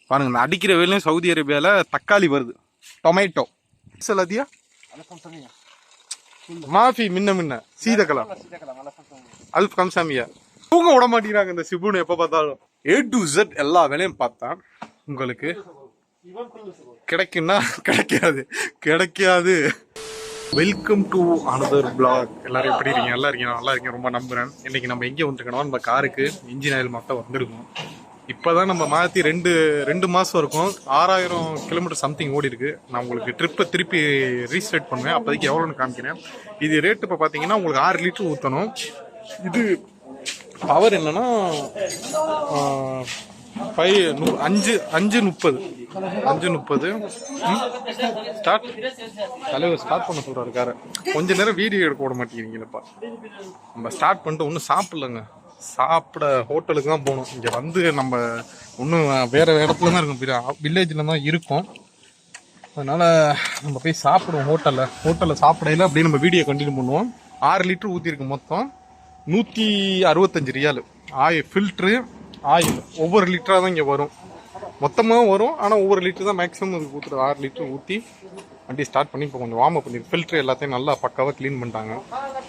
பாருங்க, இந்த அடிக்கிற வேலையும் சவுதி அரேபியாவில் தக்காளி வருது, டொமேட்டோ சலாதியா மாஃபி முன்ன சீதக்கலாம் அல்ஃப் கம்சாமியா. தூங்க விட மாட்டேங்கிறாங்க இந்த சிபுன்னு. எப்போ பார்த்தாலும் A to Z எல்லா வேலையும் பார்த்தா உங்களுக்கு கிடைக்குன்னா கிடைக்காது. Welcome to another blog. எல்லாரும் எப்படி இருக்கீங்க? நல்லா இருக்கீங்க, ரொம்ப நம்புறேன். இன்னைக்கு நம்ம எங்கே வந்துருக்கணும், நம்ம காருக்கு இன்ஜின் ஆயில் மொத்தம் வந்திருக்கும். இப்போதான் நம்ம மாற்றி ரெண்டு மாதம் இருக்கும். 6000 கிலோமீட்டர் சம்திங் ஓடி இருக்கு. நான் உங்களுக்கு ட்ரிப்பை திருப்பி ரீஸ்டார்ட் பண்ணுவேன், அப்போதைக்கு எவ்வளோன்னு காமிக்கிறேன். இது ரேட்டு இப்போ பார்த்தீங்கன்னா உங்களுக்கு 6 லிட்டர் ஊற்றணும். இது பவர் என்னன்னா 5:30 தலைவர் ஸ்டார்ட் பண்ண சொல்றாரு காரை. கொஞ்ச நேரம் வீடியோ எடுக்க விட மாட்டேங்கிறீங்களப்பா. நம்ம ஸ்டார்ட் பண்ணிட்டு ஒன்றும் சாப்பிடலங்க, சாப்பிட ஹோட்டலுக்கு தான் போகணும். இங்கே வந்து நம்ம ஒன்றும் வேற இடத்துல தான் இருக்கும், வில்லேஜில் தான் இருக்கும். அதனால நம்ம போய் சாப்பிடுவோம் ஹோட்டலில் சாப்பிடையில அப்படியே நம்ம வீடியோ கண்டினியூ பண்ணுவோம். 6 லிட்டர் ஊற்றிருக்கு, மொத்தம் 165 ரியால். ஃபில்ட்ரு ஆயில் ஒவ்வொரு லிட்டராக தான் இங்கே வரும், மொத்தமாக வரும். ஆனால் ஒவ்வொரு லிட்டர் தான் மேக்ஸிமம் அதுக்கு ஊற்றுறது. 6 லிட்டர் ஊற்றி வண்டி ஸ்டார்ட் பண்ணி இப்போ கொஞ்சம் வார்ம் அப் பண்ணிருக்கு. ஃபில்ட்ரு எல்லாத்தையும் நல்லா பக்காவாக க்ளீன் பண்ணிட்டாங்க.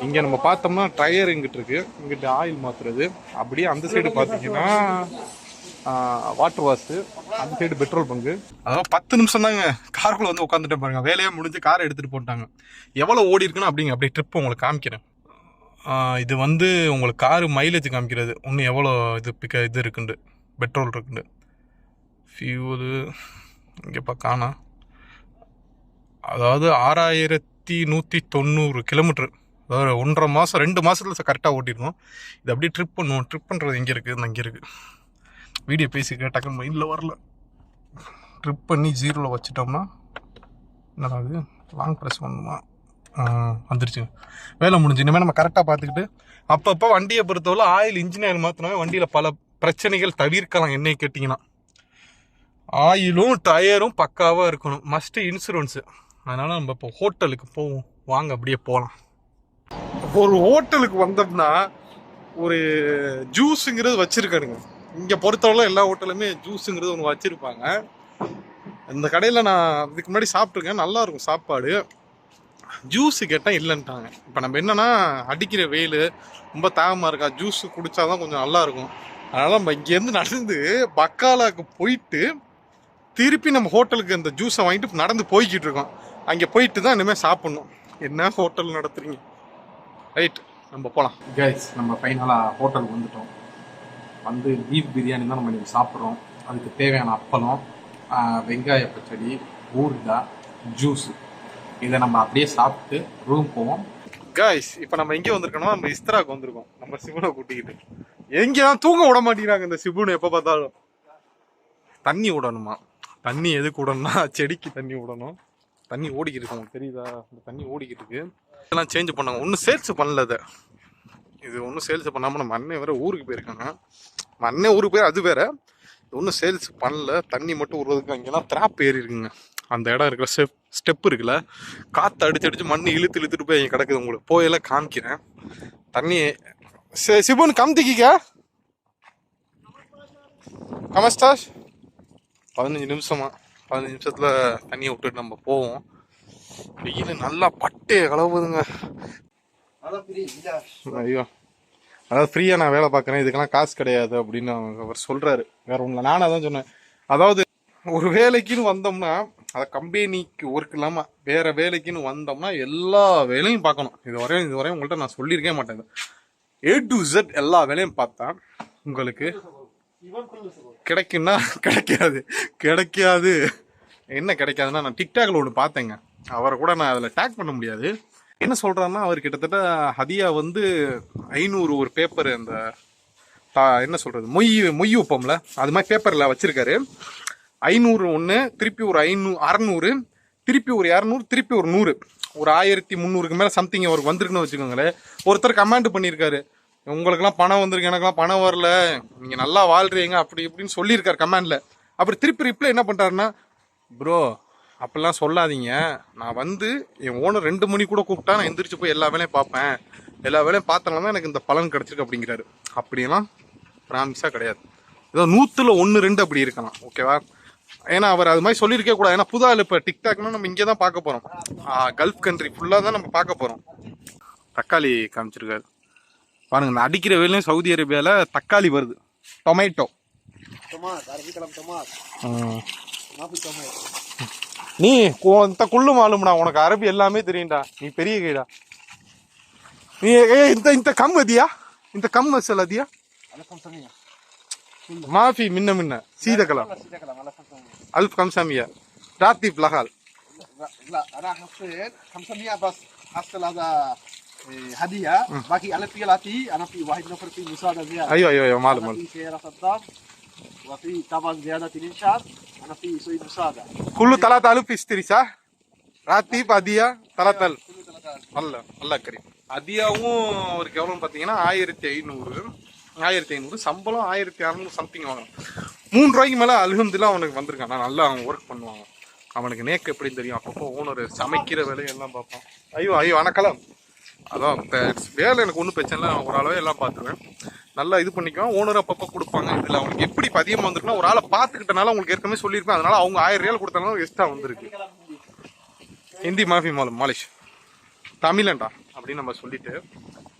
இங்கே நம்ம பார்த்தோம்னா டயர் இங்கிட்டு இருக்குது, இங்கிட்ட ஆயில் மாற்றுறது. அப்படியே அந்த சைடு பார்த்தீங்கன்னா வாட்டர் வாஷு, அந்த சைடு பெட்ரோல் பங்கு. அதாவது 10 நிமிஷம் தாங்க காருக்குள்ளே வந்து உட்காந்துட்டே பாருங்க. வேலையாக முடிஞ்சு காரை எடுத்துகிட்டு போட்டாங்க. எவ்வளோ ஓடி இருக்குன்னு அப்படியே ட்ரிப் உங்களுக்கு காமிக்கிறேன். இது வந்து உங்களுக்கு காரு மைலேஜ் காமிக்கிறது, இன்னும் எவ்வளோ இது இருக்குண்டு, பெட்ரோல் இருக்குண்டு. ஃபியூலு இங்கேப்பா காணா. அதாவது 6190 கிலோமீட்டர், அதாவது 1.5 மாதம் 2 மாதத்தில் கரெக்டாக ஓட்டிருக்கோம். இது அப்படியே ட்ரிப் பண்ணுவோம். ட்ரிப் பண்ணுறது எங்கே இருக்குது, இங்கே இருக்குது. வீடியோ பேசிக்க டக்குன்னு மைண்டில் வரல. ட்ரிப் பண்ணி 0ல் வச்சுட்டோம்னா என்னடா அது, லாங் ப்ரெஸ் பண்ணணுமா? வந்துருச்சுங்க, வேலை முடிஞ்சு. இனிமேல் நம்ம கரெக்டாக பார்த்துக்கிட்டு அப்பப்போ வண்டியை பொறுத்தவரை ஆயில், இன்ஜின் ஆயில் மாற்றினாவே வண்டியில் பல பிரச்சனைகள் தவிர்க்கலாம். என்னை கேட்டிங்கன்னா ஆயிலும் டயரும் பக்காவாக இருக்கணும், மஸ்ட்டு இன்சூரன்ஸு. அதனால் நம்ம இப்போ ஹோட்டலுக்கு போவோம், வாங்க அப்படியே போகலாம். ஒரு ஹோட்டலுக்கு வந்தோம்னா ஒரு ஜூஸுங்கிறது வச்சுருக்கானுங்க. இங்கே பொறுத்தவரை எல்லா ஹோட்டலுமே ஜூஸுங்கிறது ஒன்று வச்சுருப்பாங்க. இந்த கடையில் நான் இதுக்கு முன்னாடி சாப்பிட்ருக்கேன், நல்லாயிருக்கும் சாப்பாடு. ஜூஸு கேட்டால் இல்லைன்ட்டாங்க. இப்போ நம்ம என்னென்னா அடிக்கிற வெயில் ரொம்ப தாகமாக இருக்கா, ஜூஸு குடித்தாதான் கொஞ்சம் நல்லாயிருக்கும். அதனால் நம்ம இங்கேருந்து நடந்து பக்காலாவுக்கு போயிட்டு திருப்பி நம்ம ஹோட்டலுக்கு அந்த ஜூஸை வாங்கிட்டு நடந்து போய்கிட்டு இருக்கோம். அங்கே போயிட்டு தான் இனிமேல் சாப்பிட்ணும். என்ன ஹோட்டல் நடத்துறீங்க? ரைட், நம்ம போகலாம். கைஸ், நம்ம ஃபைனலாக ஹோட்டலுக்கு வந்துட்டோம். வந்து பீஃப் பிரியாணி தான் நம்ம இன்றைக்கி சாப்பிட்றோம். அதுக்கு தேவையான அப்பளம், வெங்காய பச்சடி, ஊறுகாய், ஜூஸு, இதை நம்ம அப்படியே சாப்பிட்டு ரூம் போவோம். கைஸ், இப்போ நம்ம எங்கே வந்திருக்கோம்னா நம்ம இஸ்திராக்கு வந்திருக்கோம், நம்ம சிபுனை கூட்டிக்கிட்டு. எங்கேதான் தூங்க விட மாட்டேங்கிறாங்க இந்த சிபுனை. எப்போ பார்த்தாலும் தண்ணி விடணுமா? தண்ணி எதுக்கு விடணும்னா செடிக்கு தண்ணி விடணும். தண்ணி ஓடிக்கிட்டு இருக்கு, உங்களுக்கு தெரியுதா? இந்த தண்ணி ஓடிக்கிட்டு இருக்கு. இதெல்லாம் சேஞ்ச் பண்ணாங்க, ஒன்றும் சேல்ஸ் பண்ணல. இது ஒன்றும் சேல்ஸ் பண்ணாமல் நம்ம அண்ணன் வேற ஊருக்கு போயிருக்காங்க. நம்ம அண்ணன் ஊருக்கு போய் அது வேற, ஒன்றும் சேல்ஸ் பண்ணல. தண்ணி மட்டும் விடுறதுக்கு அங்கெல்லாம் திராப் ஏறி இருக்குங்க. அந்த இடம் இருக்கிற ஸ்டெப் இருக்குல்ல, காற்று அடிச்சு மண் இழுத்துட்டு போய் இங்கே கிடக்குது. உங்களுக்கு போயெல்லாம் காமிக்கிறேன். தண்ணி சிபுன் கம்திக்க கமஸ்டாஷ் 15 நிமிஷத்தில் தண்ணியை விட்டுட்டு நம்ம போவோம். வெயில் நல்லா பட்டே கலவுதுங்க. ஐயோ, அதாவது ஃப்ரீயாக நான் வேலை பார்க்குறேன், இதுக்கெல்லாம் காசு கிடையாது அப்படின்னு அவர் சொல்கிறாரு. வேற ஒன்றும், நானும் அதான் சொன்னேன். அதாவது ஒரு வேலைக்குன்னு வந்தோம்னா, அதை கம்பெனிக்கு ஒர்க் இல்லாமல் வேறு வேலைக்குன்னு வந்தோம்னா எல்லா வேலையும் பார்க்கணும். இதுவரையும் உங்கள்கிட்ட நான் சொல்லியிருக்கே மாட்டேன். A to Z எல்லா வேலையும் பார்த்தா உங்களுக்கு கிடைக்குன்னா கிடைக்காது. என்ன கிடைக்காதுன்னா, நான் டிக்டாக்ல ஒன்று பார்த்தேங்க, அவரை கூட நான் அதில் டேக் பண்ண முடியாது. என்ன சொல்கிறாருன்னா, அவர் கிட்டத்தட்ட ஹதியா வந்து 500 ஒரு பேப்பர், அந்த என்ன சொல்கிறது, மொய் வைப்போம்ல, அது மாதிரி பேப்பரில் வச்சுருக்காரு. 500 ஒன்று, திருப்பி ஒரு 600, திருப்பி ஒரு 200, திருப்பி ஒரு 100, ஒரு 1300க்கு மேலே சம்திங் அவருக்கு வந்திருக்குன்னு வச்சுக்கோங்களேன். ஒருத்தர் கமெண்ட் பண்ணியிருக்காரு, உங்களுக்குலாம் பணம் வந்திருக்கு, எனக்குலாம் பணம் வரல, நீங்கள் நல்லா வாழ்றீங்க அப்படி இப்படின்னு சொல்லியிருக்காரு கமெண்டில். அப்புறம் திருப்பி ரிப்ளை என்ன பண்ணுறாருன்னா, ப்ரோ அப்படிலாம் சொல்லாதீங்க, நான் வந்து என் ஓனர் 2 மணி கூட கூப்பிட்டா நான் எந்திரிச்சு போய் எல்லா வேலையும் பார்ப்பேன், எல்லா வேலையும் பார்த்தனால தான் எனக்கு இந்த பலன் கிடச்சிருக்கு அப்படிங்கிறாரு. அப்படியெல்லாம் ப்ராமிஸாக கிடையாது. ஏதோ 100ல் 1, 2 அப்படி இருக்கலாம், ஓகேவா? ஏன்னா அவர் அது மாதிரி சொல்லியிருக்கே கூடாது. ஏன்னா புது ஆள். இப்போ டிக்டாக்னா நம்ம இங்கே தான் பார்க்க போகிறோம். கல்ஃப் கண்ட்ரி ஃபுல்லாக தான் நம்ம பார்க்க போகிறோம். தக்காளி காமிச்சிருக்காரு பாருங்க. இந்த அடிக்கிற வேலையும் சவுதி அரேபியாவில் தக்காளி வருது. டொமேட்டோ. நீ இந்த குள்ளு மாலும்டா, உனக்கு அரபி எல்லாமே தெரியும்டா, நீ பெரிய கைடா. நீ இந்த கம் அதியா, இந்த கம் மசாலா அதியா மாஃபி மின்ன சீத கலாம் 1500 راتب لغال. لا انا حطيت 500 بس حصل هذا هديه باقي انا في لاتي انا في واحد نفر في مساعده زياده. ايوه معلوم. في سياره صدام وفي طبعا زياده الانشاء انا في سوي مساعده كله 3000 يشتري صح. راتب هديه 3000. الله كريم. ஹதியாவும் அவருக்கு எவ்வளோன்னு பார்த்தீங்கன்னா 1500 சம்பளம் 1600 சம்திங் வாங்கணும். 3 ரூபாய்க்கு மேலே அல்ஹம்துலில்லாஹ் அவனுக்கு வந்திருக்கான். நான் நல்லா அவன் ஒர்க் பண்ணுவாங்க. அவனுக்கு நேக்கு எப்படின்னு தெரியும். அப்பப்போ ஓனர் சமைக்கிற வேலையெல்லாம் பார்ப்பான். ஐயோ வணக்கம். அதான் வேலை எனக்கு ஒன்றும் பிரச்சனை இல்லை. நான் ஒரு அளவே எல்லாம் பார்த்துருவேன். நல்லா இது பண்ணிக்குவேன். ஓனர் அப்பப்போ கொடுப்பாங்க. இதில் அவனுக்கு எப்படி பதியமாக வந்திருக்குன்னா, ஒரு ஆளை பார்த்துக்கிட்டனால உங்களுக்கு ஏற்கனவே சொல்லியிருப்பேன். அதனால அவங்க 1000 ரியால் கொடுத்தனால எக்ஸ்ட்ரா வந்திருக்கு. ஹிந்தி மாஃபி மாலிஷ் தமிழன்டா அப்படின்னு நம்ம சொல்லிட்டு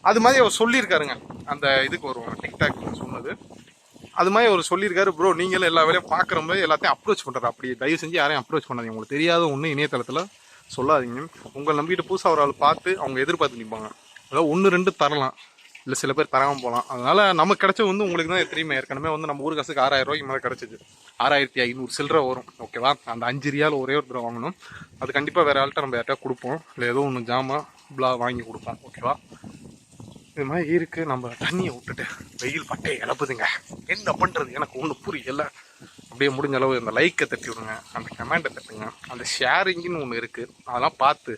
அது மாதிரி அவர் சொல்லியிருக்காருங்க. அந்த இதுக்கு வருவாங்க டிக்டாக் சொன்னது அது மாதிரி அவர் சொல்லியிருக்காரு. ப்ரோ நீங்களும் எல்லா வேலையும் பார்க்குற மாதிரி எல்லாத்தையும் அப்ரோச் பண்ணுறாரு. அப்படி தயவு செஞ்சு யாரையும் அப்ரோச் பண்ணாதீங்க. உங்களுக்கு தெரியாத ஒன்று இணையதளத்தில் சொல்லாதீங்க. உங்களை நம்பிட்டு புதுசாக ஒரு ஆள் பார்த்து அவங்க எதிர்பார்த்து நிற்பாங்க. அதாவது 1-2 தரலாம், இல்லை சில பேர் தராமல் போகலாம். அதனால் நமக்கு கிடச்ச வந்து உங்களுக்கு தான் தெரியுமே. ஏற்கனவே வந்து நம்ம ஊர் காசுக்கு 6000 ரூபாய்க்கு மேலே கிடச்சிது. 6500 சில்லரை வரும். ஓகேவா. அந்த 5 ரியால் ஒரே ஒரு தடவை வாங்கணும். அது கண்டிப்பாக வேறு ஆள்கிட்ட நம்ம யார்ட்டா கொடுப்போம். இல்லை ஏதோ ஒன்று ஜாமான் வாங்கி கொடுப்போம். ஓகேவா. இது மாதிரி இருக்குது. நம்ம தண்ணியை விட்டுட்டு வெயில் பட்டையை இழப்புதுங்க. என்ன பண்ணுறது எனக்கு ஒன்றும் புரியல. அப்படியே முடிஞ்ச அளவு அந்த லைக்கை தட்டி விடுங்க, அந்த கமெண்ட்டை தட்டுங்க, அந்த ஷேரிங்குன்னு ஒன்று இருக்குது. அதெல்லாம் பார்த்து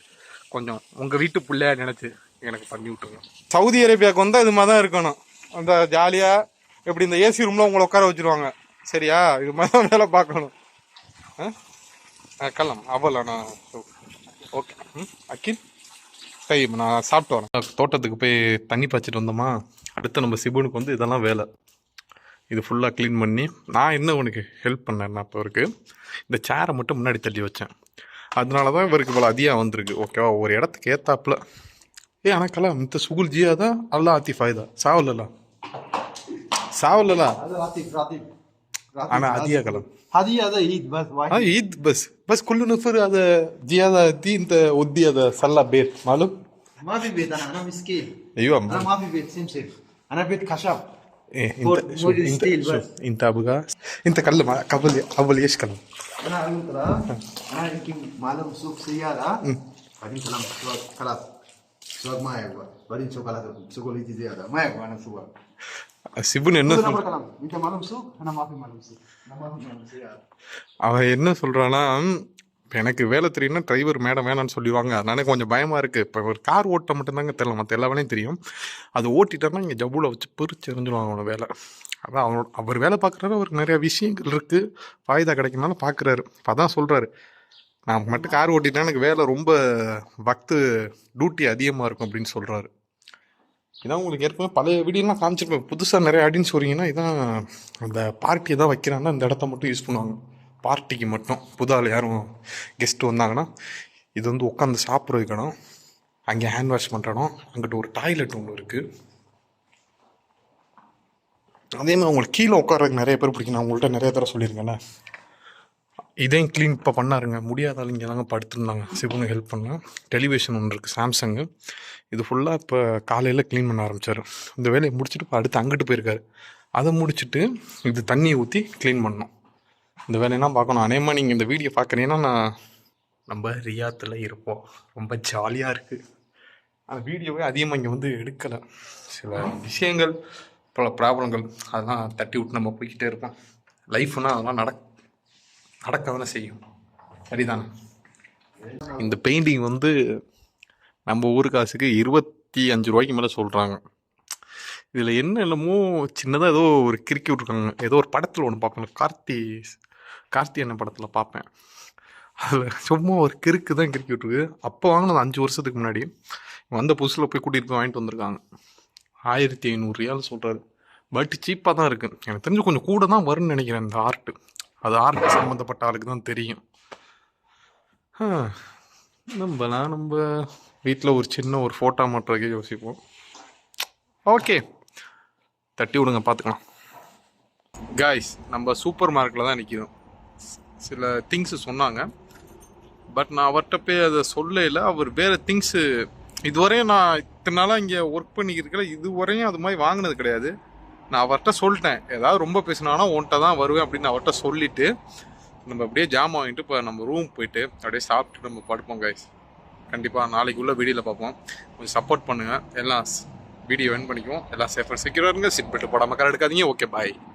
கொஞ்சம் உங்கள் வீட்டு பிள்ளையா நினச்சி எனக்கு பண்ணி விட்டுருங்க. சவுதி அரேபியாவுக்கு வந்தால் இது மாதிரி தான் இருக்கணும். அந்த ஜாலியாக எப்படி இந்த ஏசி ரூமில் உங்களை உட்கார வச்சுருவாங்க. சரியா. இது மாதிரி தான் வேலை பார்க்கணும். கல்லாம் அவலண்ணா. ஓகே அக்கில் சரி. நான் சாப்பிட்டு வரேன். தோட்டத்துக்கு போய் தண்ணி பாய்ச்சிட்டு வந்தோமா. அடுத்து நம்ம சிபுனுக்கு வந்து இதெல்லாம் வேலை. இது ஃபுல்லாக க்ளீன் பண்ணி நான் என்ன உனக்கு ஹெல்ப் பண்ணேன்னா, இப்போ இவருக்கு இந்த சேரை மட்டும் முன்னாடி தள்ளி வச்சேன். அதனால தான் இவருக்கு இவ்வளோ அதிகம் வந்திருக்கு. ஓகேவா. ஒரு இடத்துக்கு ஏற்றாப்புல ஆனால் கலாம் இந்த சுகுல் ஜியாதா அல்லா ஆத்தி ஃபாய்தா சாவலலா ஆனால் அதியா கலாம் هذه هذا عيد بس واحد عيد بس كل نفر هذا زيادة دي انت ودي هذا صلى بيت معلوم ما في بيت. انا مسكين. ايوه انا ما في بيت سمسم. انا بيت خشب. ايه انت ابغى انت كلم قبل ايش كلام. انا اقول ترى انا يمكن معلم سوق سياره بعدين كلام خلاص سوق ما يبغى بعدين سوق خلاص سوق اللي زياده ما يبغى انا سوق சிபுன் என்ன அவன் என்ன சொல்றான்னா, எனக்கு வேலை தெரியும்னா டிரைவர் மேடம் வேணான்னு சொல்லிடுவாங்க. அதனால கொஞ்சம் பயமா இருக்கு. இப்போ ஒரு கார் ஓட்ட மட்டும்தாங்க தெரியல, மற்ற எல்லா வேலையும் தெரியும். அது ஓட்டிட்டாருன்னா இங்கே ஜவ்வுல வச்சு பிரிச்சு எறிஞ்சிடுவாங்க அவனோட வேலை. அதான் அவர் வேலை பார்க்குறாரு. அவருக்கு நிறைய விஷயங்கள் இருக்கு, ஃபாய்தா கிடைக்குனால பார்க்குறாரு. அதான் சொல்றாரு, நான் மட்டும் கார் ஓட்டிட்டேன்னா எனக்கு வேலை ரொம்ப டியூட்டி அதிகமாக இருக்கும் அப்படின்னு சொல்றாரு. இதான் உங்களுக்கு ஏற்கனவே பழைய வீடியோலாம் காமிச்சிருப்பேன். புதுசாக நிறைய ஆடியன்ஸ் வரீங்கன்னா இதான் அந்த பார்ட்டி தான் வைக்கிறாங்கன்னா இந்த இடத்த மட்டும் யூஸ் பண்ணுவாங்க. பார்ட்டிக்கு மட்டும் புது ஆள் யாரும் கெஸ்ட்டு வந்தாங்கன்னா இது வந்து உட்காந்து சாப்பிட்ற இடம். அங்கே ஹேண்ட் வாஷ் பண்ணுற இடம். அங்கிட்ட ஒரு டாய்லெட் ஒன்று இருக்குது. அதே மாதிரி உங்களுக்கு கீழே உட்காரதுக்கு நிறைய பேர் பிடிக்கும். நான் உங்கள்கிட்ட நிறைய தடவை சொல்லியிருக்கேன்ல. இதையும் க்ளீன் இப்போ பண்ணாருங்க. முடியாத ஆளுங்க தாங்க படுத்துருந்தாங்க. சிவனுக்கு ஹெல்ப் பண்ணேன். டெலிவிஷன் ஒன்று இருக்குது சாம்சங்கு. இது ஃபுல்லாக இப்போ காலையில் க்ளீன் பண்ண ஆரம்பித்தார். இந்த வேலையை முடிச்சுட்டு இப்போ அடுத்து அங்கிட்டு போயிருக்காரு. அதை முடிச்சுட்டு இது தண்ணியை ஊற்றி க்ளீன் பண்ணணும். இந்த வேலையெல்லாம் பார்க்கணும். அநேகமாக நீங்கள் இந்த வீடியோ பார்க்குறீங்கன்னா நம்ம ரியாத்தில் இருப்போம். ரொம்ப ஜாலியாக இருக்குது. அந்த வீடியோவே அதிகமாக இங்கே வந்து எடுக்கலை. சில விஷயங்கள் பல ப்ராப்ளங்கள் அதெல்லாம் தட்டி விட்டு நம்ம போய்கிட்டே இருப்போம். லைஃப்னால் அதெல்லாம் நடக்க தானே செய்யும். சரிதானே. இந்த பெயிண்டிங் வந்து நம்ம ஊர் காசுக்கு 25 ரூபாய்க்கு மேலே சொல்கிறாங்க. இதில் என்னமோ சின்னதாக ஏதோ ஒரு கிறுக்கி விட்ருக்காங்க. ஏதோ ஒரு படத்தில் ஒன்று பார்ப்பேன், கார்த்தி என்ன படத்தில் பார்ப்பேன். அதில் சும்மா ஒரு கிறுக்கு தான் கிறுக்கி விட்ருக்கு. அப்போ வாங்கினது 5 வருஷத்துக்கு முன்னாடி. வந்த புதுசில் போய் கூட்டிகிட்டு போய் வாங்கிட்டு வந்திருக்காங்க. 1500 ரியால் சொல்கிறாரு. பட் சீப்பாக தான் இருக்குது. எனக்கு தெரிஞ்சு கொஞ்சம் கூட தான் வரும்னு நினைக்கிறேன் இந்த ஆர்ட்டு. அது ஆர்ட் சம்மந்தப்பட்ட ஆளுக்கு தான் தெரியும். நம்ம வீட்டில் ஒரு சின்ன ஒரு ஃபோட்டோ மாட்டுறதுக்கே யோசிப்போம். ஓகே, தட்டி விடுங்க, பார்த்துக்கலாம். காய்ஸ், நம்ம சூப்பர் மார்க்கெட்டில் தான் நிற்கிறோம். சில திங்ஸு சொன்னாங்க, பட் நான் அவர்கிட்ட போய் அதை சொல்லல. அவர் வேறு திங்ஸு இதுவரையும் நான் இத்தனை நாளாக இங்கே ஒர்க் பண்ணிக்கிறதுல இதுவரையும் அது மாதிரி வாங்கினது கிடையாது. நான் அவர்கிட்ட சொல்லிட்டேன், ஏதாவது ரொம்ப பேசினானா உன்கிட்ட தான் வருவேன் அப்படின்னு அவர்கிட்ட சொல்லிவிட்டு நம்ம அப்படியே ஜாம் வாங்கிட்டு இப்போ நம்ம ரூம் போயிட்டு அப்படியே சாப்பிட்டு நம்ம படுப்போம் கைஸ். கண்டிப்பாக நாளைக்கு உள்ள வீடியோவில் பார்ப்போம். கொஞ்சம் சப்போர்ட் பண்ணுங்கள். எல்லாம் வீடியோ என் பண்ணிக்குவோம். எல்லாம் சேஃபாக செக்யூராக இருங்க. சீட் பெல்ட் போடாமல் கார் எடுக்காதீங்க. ஓகே, பாய்.